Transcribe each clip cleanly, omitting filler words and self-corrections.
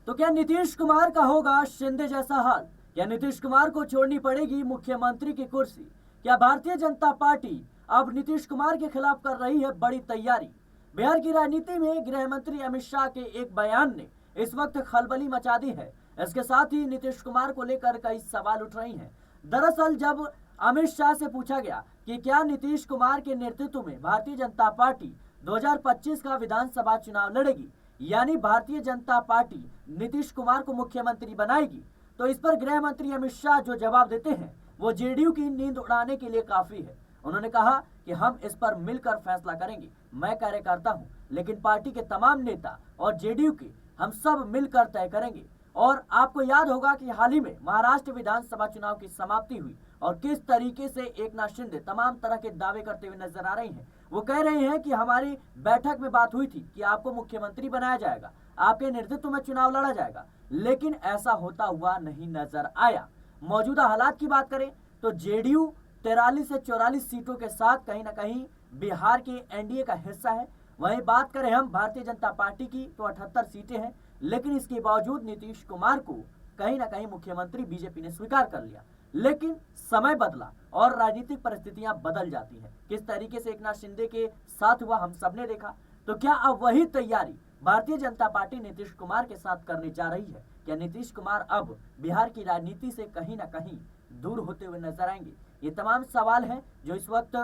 तो क्या नीतीश कुमार का होगा शिंदे जैसा हाल? क्या नीतीश कुमार को छोड़नी पड़ेगी मुख्यमंत्री की कुर्सी? क्या भारतीय जनता पार्टी अब नीतीश कुमार के खिलाफ कर रही है बड़ी तैयारी? बिहार की राजनीति में गृह मंत्री अमित शाह के एक बयान ने इस वक्त खलबली मचा दी है। इसके साथ ही नीतीश कुमार को लेकर कई सवाल उठ रही हैं। दरअसल जब अमित शाह से पूछा गया कि क्या नीतीश कुमार के नेतृत्व में भारतीय जनता पार्टी 2025 का विधानसभा चुनाव लड़ेगी, यानी भारतीय जनता पार्टी नीतीश कुमार को मुख्यमंत्री बनाएगी, तो इस पर गृह मंत्री अमित शाह जो जवाब देते हैं वो जेडीयू की नींद उड़ाने के लिए काफी है। उन्होंने कहा कि हम इस पर मिलकर फैसला करेंगे। मैं कार्यकर्ता हूं, लेकिन पार्टी के तमाम नेता और जेडीयू के हम सब मिलकर तय करेंगे। और आपको याद होगा कि हाल ही में महाराष्ट्र विधानसभा चुनाव की समाप्ति हुई और किस तरीके से एकनाथ शिंदे तमाम तरह के दावे करते हुए नजर आ रहे हैं। वो कह रहे हैं कि हमारी बैठक में बात हुई थी कि आपको मुख्यमंत्री बनाया जाएगा, आपके नेतृत्व में चुनाव लड़ा जाएगा, लेकिन ऐसा होता हुआ नहीं नजर आया। मौजूदा हालात की बात करें तो जेडीयू 43 से 44 सीटों के साथ कहीं ना कहीं बिहार के एनडीए का हिस्सा है। वहीं बात करें हम भारतीय जनता पार्टी की तो 78 सीटें हैं, लेकिन इसके बावजूद नीतीश कुमार को कहीं ना कहीं मुख्यमंत्री बीजेपी ने स्वीकार कर लिया। लेकिन समय बदला और राजनीतिक परिस्थितियां बदल जाती हैं। किस तरीके से एकनाथ शिंदे के साथ हुआ हम सबने देखा। तो क्या अब वही तैयारी भारतीय जनता पार्टी नीतीश कुमार के साथ करने जा रही है? क्या नीतीश कुमार अब बिहार की राजनीति से कहीं ना कहीं दूर होते हुए नजर आएंगे? ये तमाम सवाल हैं जो इस वक्त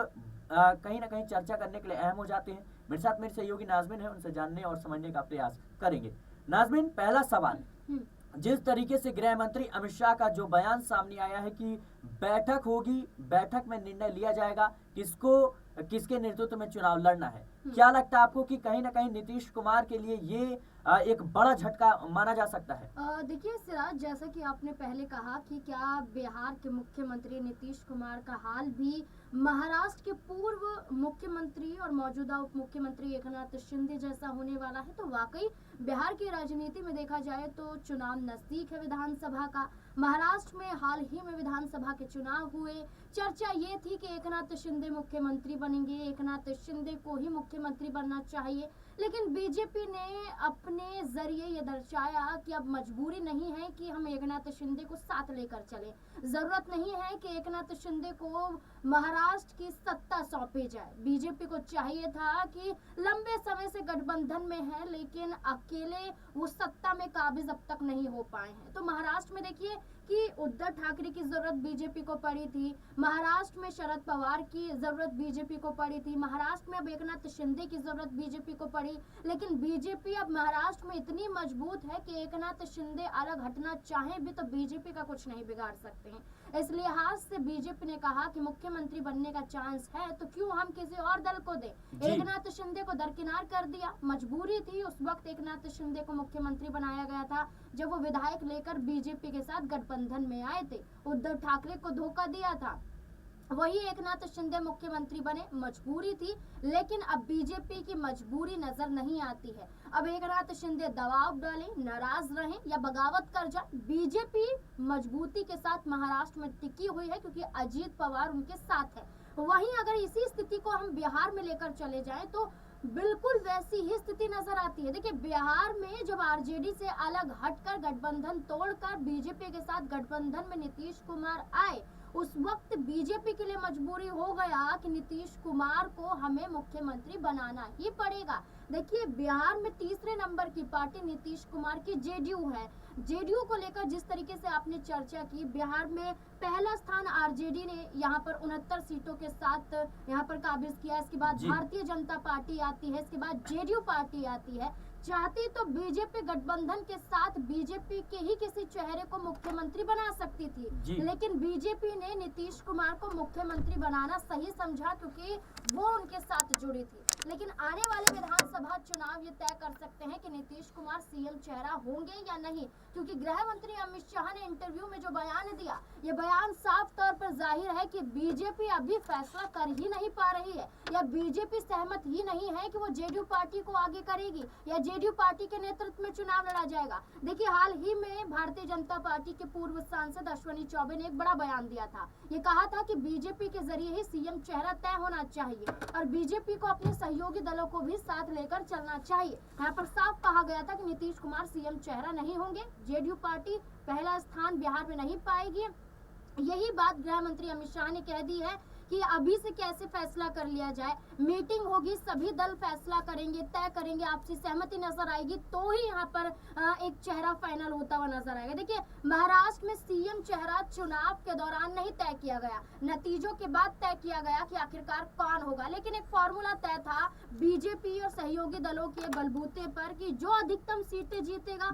कहीं ना कहीं चर्चा करने के लिए अहम हो जाते हैं। मेरे साथ मेरे सहयोगी नाजमिन है, उनसे जानने और समझने का प्रयास करेंगे। नाजमिन, पहला सवाल, जिस तरीके से गृह मंत्री अमित शाह का जो बयान सामने आया है कि बैठक होगी, बैठक में निर्णय लिया जाएगा किसको किसके नेतृत्व में चुनाव लड़ना है, क्या लगता है आपको कि कहीं ना कहीं नीतीश कुमार के लिए ये एक बड़ा झटका माना जा सकता है? देखिए सिराज, जैसा कि आपने पहले कहा कि क्या बिहार के मुख्यमंत्री नीतीश कुमार का हाल भी महाराष्ट्र के पूर्व मुख्यमंत्री और मौजूदा उप मुख्यमंत्री एकनाथ शिंदे जैसा होने वाला है। तो वाकई बिहार की राजनीति में देखा जाए तो चुनाव नजदीक है विधानसभा का। महाराष्ट्र में हाल ही में विधानसभा के चुनाव हुए। चर्चा ये थी कि एकनाथ शिंदे मुख्यमंत्री बनेंगे, एकनाथ शिंदे को ही मुख्यमंत्री बनना चाहिए, लेकिन बीजेपी ने अपने जरिए ये दर्शाया कि अब मजबूरी नहीं है कि हम एकनाथ शिंदे को साथ लेकर चले। जरूरत नहीं है कि एकनाथ शिंदे को महाराष्ट्र की सत्ता सौंपी जाए। बीजेपी को चाहिए था कि लंबे समय से गठबंधन में है, लेकिन अकेले वो सत्ता में काबिज अब तक नहीं हो पाए हैं। तो महाराष्ट्र में देखिए कि उद्धव ठाकरे की जरूरत बीजेपी को पड़ी थी, महाराष्ट्र में शरद पवार की जरूरत बीजेपी को पड़ी थी, महाराष्ट्र में अब एकनाथ शिंदे की जरूरत बीजेपी को पड़ी। लेकिन बीजेपी अब महाराष्ट्र में इतनी मजबूत है कि एकनाथ शिंदे अलग हटना चाहे भी तो बीजेपी का कुछ नहीं बिगाड़ सकते हैं। इस लिहाज से बीजेपी ने कहा कि मुख्यमंत्री बनने का चांस है तो क्यों हम किसी और दल को दें। एकनाथ शिंदे को दरकिनार कर दिया। मजबूरी थी उस वक्त एकनाथ शिंदे को मुख्यमंत्री बनाया गया था जब वो विधायक लेकर बीजेपी के साथ गठबंधन में आए थे। उद्धव ठाकरे को धोखा दिया था, वही एकनाथ शिंदे मुख्यमंत्री बने। मजबूरी थी, लेकिन अब बीजेपी की मजबूरी नजर नहीं आती है। अब एकनाथ शिंदे दबाव डालें, नाराज रहें या बगावत कर जाए, बीजेपी मजबूती के साथ महाराष्ट्र में टिकी हुई है क्योंकि अजीत पवार उनके साथ है। वहीं अगर इसी स्थिति को हम बिहार में लेकर चले जाएं तो बिल्कुल वैसी ही स्थिति नजर आती है। देखिए बिहार में जब आरजेडी से अलग हटकर गठबंधन तोड़कर बीजेपी के साथ गठबंधन में नीतीश कुमार आए, उस वक्त बीजेपी के लिए मजबूरी हो गया कि नीतीश कुमार को हमें मुख्यमंत्री बनाना ही पड़ेगा। देखिए बिहार में तीसरे नंबर की पार्टी नीतीश कुमार की जेडीयू है। जेडीयू को लेकर जिस तरीके से आपने चर्चा की, बिहार में पहला स्थान आरजेडी ने यहाँ पर 69 सीटों के साथ यहाँ पर काबिज किया। इसके बाद भारतीय जनता पार्टी आती है, इसके बाद जेडीयू पार्टी आती है। चाहती तो बीजेपी गठबंधन के साथ बीजेपी के ही किसी चेहरे को मुख्यमंत्री बना सकती थी, लेकिन बीजेपी ने नीतीश कुमार को मुख्यमंत्री बनाना सही समझा क्योंकि वो उनके साथ जुड़ी थी। लेकिन आने वाले विधानसभा चुनाव ये तय कर सकते हैं कि नीतीश कुमार सीएम चेहरा होंगे या नहीं, क्योंकि गृह मंत्री अमित शाह ने इंटरव्यू में जो बयान दिया, ये बयान साफ तौर पर जाहिर है कि बीजेपी अभी फैसला कर ही नहीं पा रही है या बीजेपी सहमत ही नहीं है कि वो जेडीयू पार्टी को आगे करेगी या जेडीयू पार्टी के नेतृत्व में चुनाव लड़ा जाएगा। देखिए, हाल ही में भारतीय जनता पार्टी के पूर्व सांसद अश्विनी चौबे ने एक बड़ा बयान दिया था। ये कहा था कि बीजेपी के जरिए ही सीएम चेहरा तय होना चाहिए और बीजेपी को अपने सहयोगी दलों को भी साथ लेकर चलना चाहिए। यहाँ पर साफ कहा गया था कि नीतीश कुमार सीएम चेहरा नहीं होंगे, जेडीयू पार्टी पहला स्थान बिहार में नहीं पाएगी। यही बात गृह मंत्री अमित शाह ने कह दी है कि अभी से कैसे फैसला कर लिया जाए, मीटिंग होगी, सभी दल फैसला करेंगे, तय करेंगे, आपसी सहमति नजर आएगी तो ही यहाँ पर एक चेहरा फाइनल होता हुआ नजर आएगा। देखिए, महाराष्ट्र में सीएम चेहरा चुनाव के दौरान नहीं तय किया गया, नतीजों के बाद तय किया गया कि आखिरकार कौन होगा, लेकिन एक फॉर्मूला तय था बीजेपी और सहयोगी दलों के बलबूते पर कि जो अधिकतम सीटें जीतेगा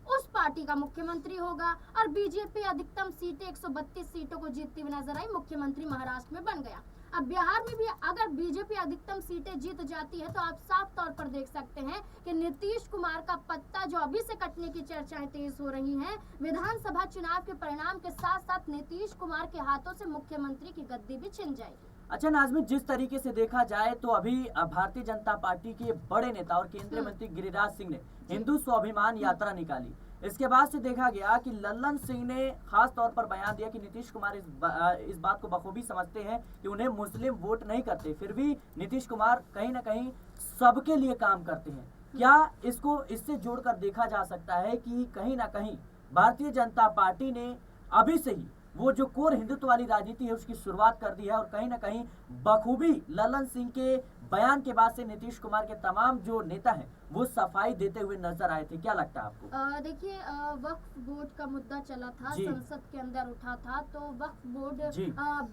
उस पार्टी का मुख्यमंत्री होगा और बीजेपी अधिकतम सीटें 132 सीटों को जीतती हुई नजर आई, मुख्यमंत्री महाराष्ट्र में बन गया। अब बिहार में भी अगर बीजेपी अधिकतम सीटें जीत जाती है तो आप साफ तौर पर देख सकते हैं कि नीतीश कुमार का पत्ता जो अभी से कटने की चर्चाएं तेज हो रही हैं, विधानसभा चुनाव के परिणाम के साथ साथ नीतीश कुमार के हाथों से मुख्यमंत्री की गद्दी भी छिन जाएगी। अच्छा नाज़मीन, जिस तरीके से देखा जाए तो अभी भारतीय जनता पार्टी के बड़े नेता और केंद्रीय मंत्री गिरिराज सिंह ने हिंदू स्वाभिमान यात्रा निकाली। इसके बाद से देखा गया कि लल्लन सिंह ने खास तौर पर बयान दिया कि नीतीश कुमार इस बात को बखूबी समझते हैं कि उन्हें मुस्लिम वोट नहीं करते, फिर भी नीतीश कुमार कहीं ना कहीं सबके लिए काम करते हैं। क्या इसको इससे जोड़कर देखा जा सकता है कि कहीं ना कहीं भारतीय जनता पार्टी ने अभी से ही वो जो कोर हिंदुत्व वाली राजनीति है उसकी शुरुआत कर दी है और कहीं ना कहीं बखूबी लल्लन सिंह के बयान के बाद से नीतीश कुमार के तमाम जो नेता हैं वो सफाई देते हुए नजर आए थे? क्या लगता है आपको? देखिए, वक्फ बोर्ड का मुद्दा चला था, संसद के अंदर उठा था, तो वक्फ बोर्ड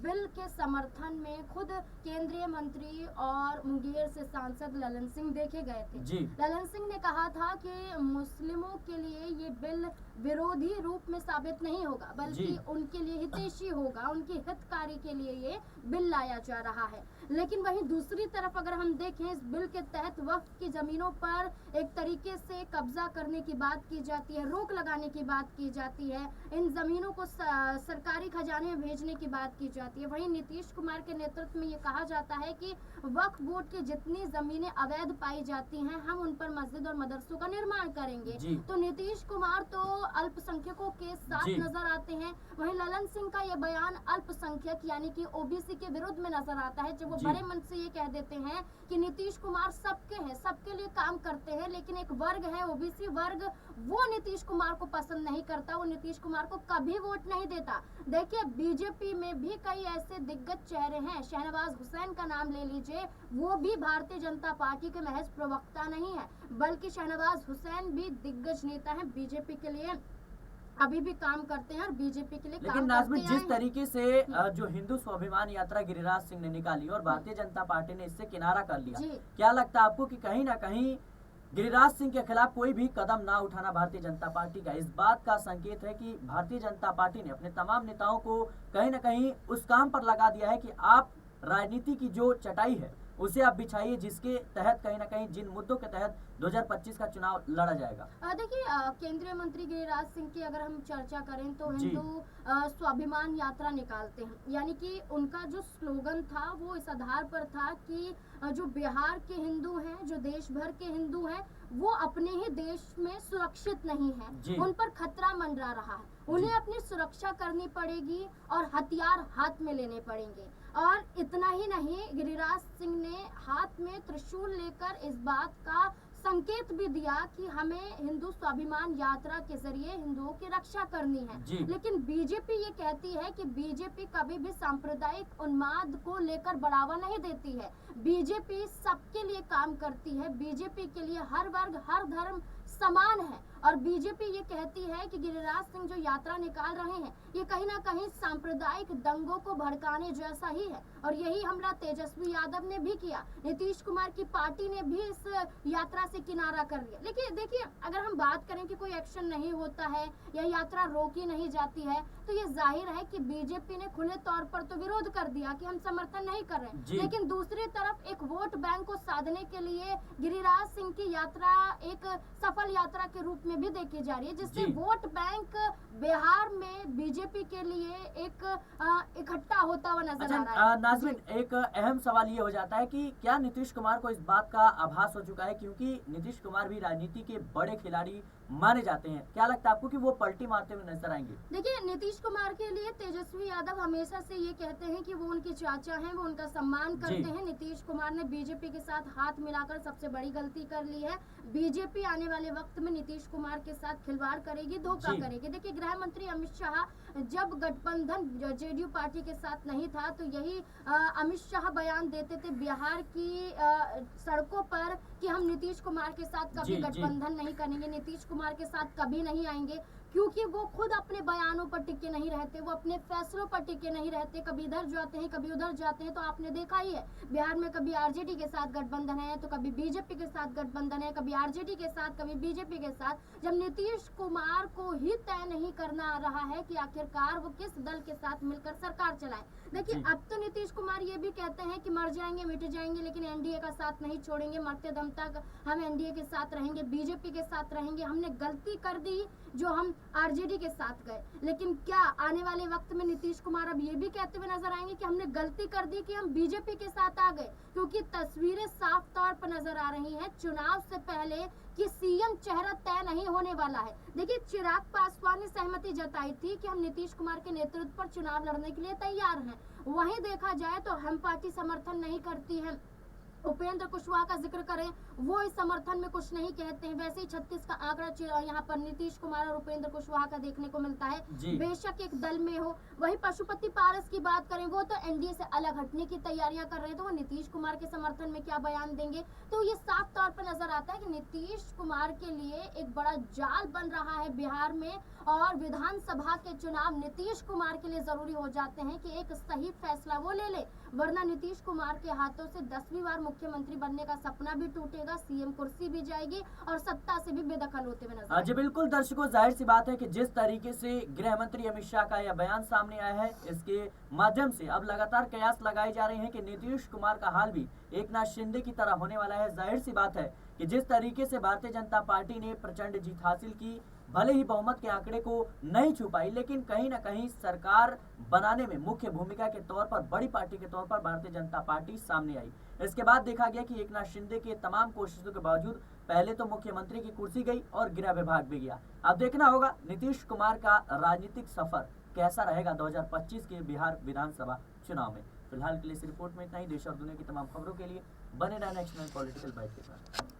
बिल के समर्थन में खुद केंद्रीय मंत्री और मुंगेर से सांसद लल्लन सिंह देखे गए थे। लल्लन सिंह ने कहा था कि मुस्लिमों के लिए ये बिल विरोधी रूप में साबित नहीं होगा बल्कि उनके लिए हितैषी होगा, उनके हितकारी के लिए ये बिल लाया जा रहा है। लेकिन वहीं दूसरी तरफ अगर हम देखें, इस बिल के तहत वक्फ की जमीनों पर एक तरीके से कब्जा करने की बात की जाती है, रोक लगाने की बात की जाती है, इन जमीनों को सरकारी खजाने में भेजने की बात की जाती है। वहीं नीतीश कुमार के नेतृत्व में ये कहा जाता है कि वक्फ बोर्ड की जितनी जमीनें अवैध पाई जाती हैं हम उन पर मस्जिद और मदरसों का निर्माण करेंगे। तो नीतीश कुमार तो अल्पसंख्यकों के साथ नजर आते हैं, वहीं लल्लन सिंह का ये बयान अल्पसंख्यक यानी कि ओबीसी के विरुद्ध में नजर आता है, जब वो बड़े मन से ये कह देते हैं कि नीतीश कुमार सबके हैं, सबके लिए काम करते हैं, लेकिन एक वर्ग है ओबीसी वर्ग, वो नीतीश कुमार को पसंद नहीं करता, वो नीतीश कुमार को कभी वोट नहीं देता। देखिए, बीजेपी में भी कई ऐसे दिग्गज चेहरे हैं, शहनवाज हुसैन का नाम ले लीजिए, वो भी भारतीय जनता पार्टी के महज प्रवक्ता नहीं है, बल्कि शहनवाज हुसैन भी दिग्गज नेता है, बीजेपी के लिए अभी भी काम करते हैं और बीजेपी के लिए लेकिन नाज़मीन, जिस तरीके से जो हिंदू स्वाभिमान यात्रा गिरिराज सिंह ने निकाली और भारतीय जनता पार्टी ने इससे किनारा कर लिया, क्या लगता है आपको कि कहीं ना कहीं गिरिराज सिंह के खिलाफ कोई भी कदम ना उठाना भारतीय जनता पार्टी का इस बात का संकेत है कि भारतीय जनता पार्टी ने अपने तमाम नेताओं को कहीं ना कहीं उस काम पर लगा दिया है कि आप राजनीति की जो चटाई है उसे आप बिछाइए जिसके तहत कहीं ना कहीं जिन मुद्दों के तहत 2025 का चुनाव लड़ा जाएगा? देखिए, केंद्रीय मंत्री गिरिराज सिंह की अगर हम चर्चा करें तो हिंदू स्वाभिमान यात्रा निकालते हैं, यानी कि उनका जो स्लोगन था वो इस आधार पर था कि जो बिहार के हिंदू हैं, जो देश भर के हिंदू हैं, वो अपने ही देश में सुरक्षित नहीं है, उन पर खतरा मंडरा रहा है, उन्हें अपनी सुरक्षा करनी पड़ेगी और हथियार हाथ में लेने पड़ेंगे। और इतना ही नहीं, गिरिराज सिंह ने हाथ में त्रिशूल लेकर इस बात का संकेत भी दिया कि हमें हिंदू स्वाभिमान यात्रा के जरिए हिंदुओं की रक्षा करनी है। लेकिन बीजेपी ये कहती है कि बीजेपी कभी भी सांप्रदायिक उन्माद को लेकर बढ़ावा नहीं देती है, बीजेपी सबके लिए काम करती है, बीजेपी के लिए हर वर्ग हर धर्म समान है। और बीजेपी ये कहती है कि गिरिराज सिंह जो यात्रा निकाल रहे हैं ये कहीं ना कहीं सांप्रदायिक दंगों को भड़काने जैसा ही है, और यही हमला तेजस्वी यादव ने भी किया, नीतीश कुमार की पार्टी ने भी इस यात्रा से किनारा कर लिया। लेकिन देखिए, अगर हम बात करें कि कोई एक्शन नहीं होता है या यात्रा रोकी नहीं जाती है तो ये जाहिर है कि बीजेपी ने खुले तौर पर तो विरोध कर दिया कि हम समर्थन नहीं कर रहे, लेकिन दूसरी तरफ एक वोट बैंक को साधने के लिए गिरिराज सिंह की यात्रा एक सफल यात्रा के रूप में भी देखी जा रही है, जिससे जी। वोट बैंक बिहार में बीजेपी के लिए एक इकट्ठा होता हुआ नजर आ रहा है। नाज़रीन, एक अहम सवाल ये हो जाता है कि क्या नीतीश कुमार को इस बात का आभास हो चुका है, क्योंकि नीतीश कुमार भी राजनीति के बड़े खिलाड़ी माने जाते हैं। क्या लगता है आपको कि वो पलटी मारते हुए नजर आएंगे? देखिए, नीतीश कुमार के लिए तेजस्वी यादव हमेशा से ये कहते हैं कि वो उनके चाचा हैं, वो उनका सम्मान करते हैं। नीतीश कुमार ने बीजेपी के साथ हाथ मिलाकर सबसे बड़ी गलती कर ली है। बीजेपी आने वाले वक्त में नीतीश कुमार के साथ खिलवाड़ करेगी, धोखा जी। करेगी। देखिए, गृह मंत्री अमित शाह जब गठबंधन जेडीयू पार्टी के साथ नहीं था, तो यही अमित शाह बयान देते थे बिहार की सड़कों पर कि हम नीतीश कुमार के साथ कभी जी, जी। गठबंधन नहीं करेंगे, नीतीश कुमार के साथ कभी नहीं आएंगे, क्योंकि वो खुद अपने बयानों पर टिके नहीं रहते, वो अपने फैसलों पर टिके नहीं रहते, कभी इधर जाते हैं, कभी उधर जाते हैं। तो आपने देखा ही है, बिहार में कभी आरजेडी के साथ गठबंधन है, तो कभी बीजेपी के साथ गठबंधन है, कभी आरजेडी के साथ, कभी बीजेपी के साथ। जब नीतीश कुमार को ही तय नहीं करना आ रहा है कि आखिरकार वो किस दल के साथ मिलकर सरकार चलाए। देखिए, जी। अब तो नीतीश कुमार ये भी कहते हैं कि मर जाएंगे, मिट जाएंगे, लेकिन एनडीए का साथ नहीं छोड़ेंगे, मरते दम तक हम एनडीए के साथ रहेंगे, बीजेपी के साथ रहेंगे। हमने गलती कर दी जो हम आरजेडी के साथ गए, लेकिन क्या आने वाले वक्त में नीतीश कुमार अब ये भी कहते हुए नजर आएंगे कि हमने गलती कर दी कि हम बीजेपी के साथ आ गए? क्योंकि तस्वीरें साफ तौर पर नजर आ रही हैं चुनाव से पहले कि सीएम चेहरा तय नहीं होने वाला है। देखिए, चिराग पासवान ने सहमति जताई थी कि हम नीतीश कुमार के नेतृत्व पर चुनाव लड़ने के लिए तैयार हैं। वहीं देखा जाए तो हम पार्टी समर्थन नहीं करती है। उपेंद्र कुशवाहा का जिक्र करें, वो इस समर्थन में कुछ नहीं कहते हैं। वैसे ही 36 का आंकड़ा यहाँ पर नीतीश कुमार और उपेंद्र कुशवाहा का देखने को मिलता है, जी। बेशक एक दल में हो। वहीं पशुपति पारस की बात करें, वो तो एनडीए से अलग हटने की तैयारियां कर रहे हैं, तो वो नीतीश कुमार के समर्थन में क्या बयान देंगे? तो ये साफ तौर पर नजर आता है कि नीतीश कुमार के लिए एक बड़ा जाल बन रहा है बिहार में, और विधानसभा के चुनाव नीतीश कुमार के लिए जरूरी हो जाते हैं कि एक सही फैसला वो ले ले, वरना नीतीश कुमार के हाथों से 10वीं बार मुख्यमंत्री बनने का सपना भी टूटेगा, सीएम कुर्सी भी जाएगी और सत्ता से भी बेदखल होते हुए नजर जी बिल्कुल दर्शकों, जाहिर सी बात है कि जिस तरीके से गृह मंत्री अमित शाह का यह बयान सामने आया है, इसके माध्यम से अब लगातार कयास लगाए जा रहे हैं कि नीतीश कुमार का हाल भी एकनाथ शिंदे की तरह होने वाला है। जाहिर सी बात है कि जिस तरीके से भारतीय जनता पार्टी ने प्रचंड जीत हासिल की, भले ही बहुमत के आंकड़े को नहीं छू पाई, लेकिन कहीं ना कहीं सरकार बनाने में मुख्य भूमिका के तौर पर बड़ी पार्टी के तौर पर भारतीय जनता पार्टी सामने आई। इसके बाद देखा गया कि एकनाथ शिंदे के तमाम कोशिशों के बावजूद पहले तो मुख्यमंत्री की कुर्सी गई और गृह विभाग भी गया। अब देखना होगा नीतीश कुमार का राजनीतिक सफर कैसा रहेगा 2025 के बिहार विधानसभा चुनाव में। फिलहाल के लिए इस रिपोर्ट में इतना ही। देश और दुनिया की तमाम खबरों के लिए बने रहना नेक्स्ट पॉलिटिकल बाइट के साथ।